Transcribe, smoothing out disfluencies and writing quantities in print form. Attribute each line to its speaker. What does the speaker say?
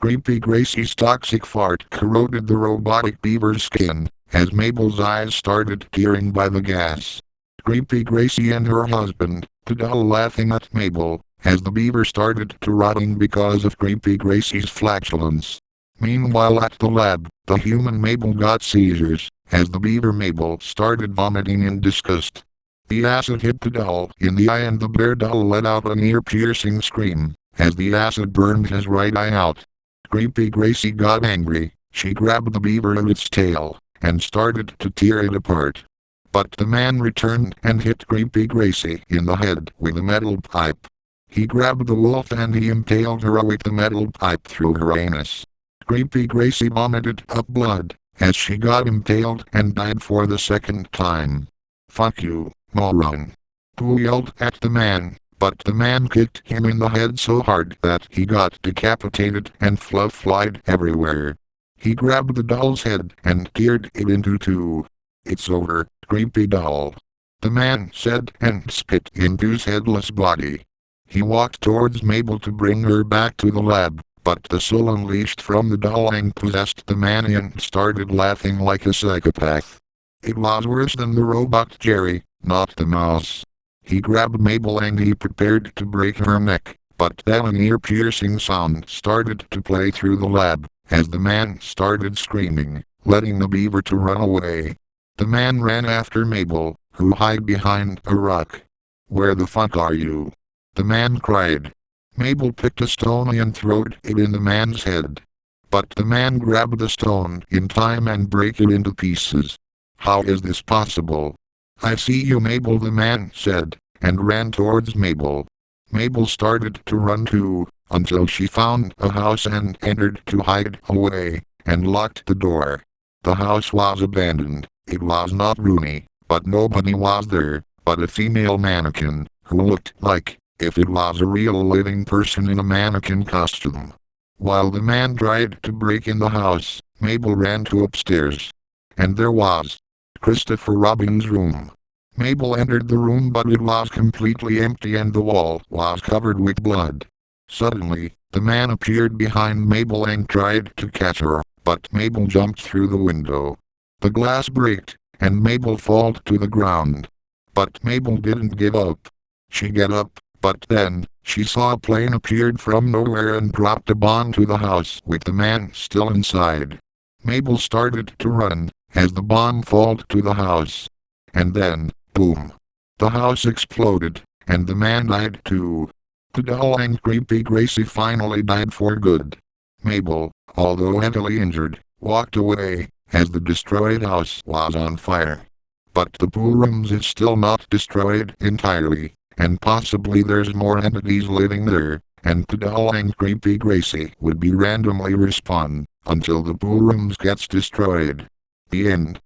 Speaker 1: Creepy Gracie's toxic fart corroded the robotic beaver's skin, as Mabel's eyes started tearing by the gas. Creepy Gracie and her husband, Tudal, laughing at Mabel, as the beaver started to rotting because of Creepy Gracie's flatulence. Meanwhile at the lab, the human Mabel got seizures, as the beaver Mabel started vomiting in disgust. The acid hit Tudal in the eye and the bear doll let out an ear-piercing scream, as the acid burned his right eye out. Creepy Gracie got angry. She grabbed the beaver at its tail, and started to tear it apart. But the man returned and hit Creepy Gracie in the head with a metal pipe. He grabbed the wolf and he impaled her with the metal pipe through her anus. Creepy Gracie vomited up blood, as she got impaled and died for the second time. "Fuck you, moron!" Pooh yelled at the man, but the man kicked him in the head so hard that he got decapitated and fluff flied everywhere. He grabbed the doll's head and teared it into two. "It's over, creepy doll," the man said and spit into his headless body. He walked towards Mabel to bring her back to the lab, but the soul unleashed from the doll and possessed the man and started laughing like a psychopath. It was worse than the robot Jerry, not the mouse. He grabbed Mabel and he prepared to break her neck, but then an ear-piercing sound started to play through the lab, as the man started screaming, letting the beaver to run away. The man ran after Mabel, who hid behind a rock. "Where the fuck are you?" the man cried. Mabel picked a stone and threw it in the man's head. But the man grabbed the stone in time and broke it into pieces. "How is this possible?" "I see you, Mabel," the man said, and ran towards Mabel. Mabel started to run too, until she found a house and entered to hide away, and locked the door. The house was abandoned. It was not roomy, but nobody was there, but a female mannequin, who looked like if it was a real living person in a mannequin costume. While the man tried to break in the house, Mabel ran to upstairs. And there was Christopher Robin's room. Mabel entered the room, but it was completely empty and the wall was covered with blood. Suddenly, the man appeared behind Mabel and tried to catch her, but Mabel jumped through the window. The glass braked, and Mabel fell to the ground. But Mabel didn't give up. She got up, but then, she saw a plane appeared from nowhere and dropped a bomb to the house with the man still inside. Mabel started to run, as the bomb fell to the house. And then, boom! The house exploded, and the man died too. The doll and Creepy Gracie finally died for good. Mabel, although heavily injured, walked away, as the destroyed house was on fire. But the pool rooms is still not destroyed entirely, and possibly there's more entities living there, and the doll and Creepy Gracie would be randomly respawn, until the pool rooms gets destroyed. The end.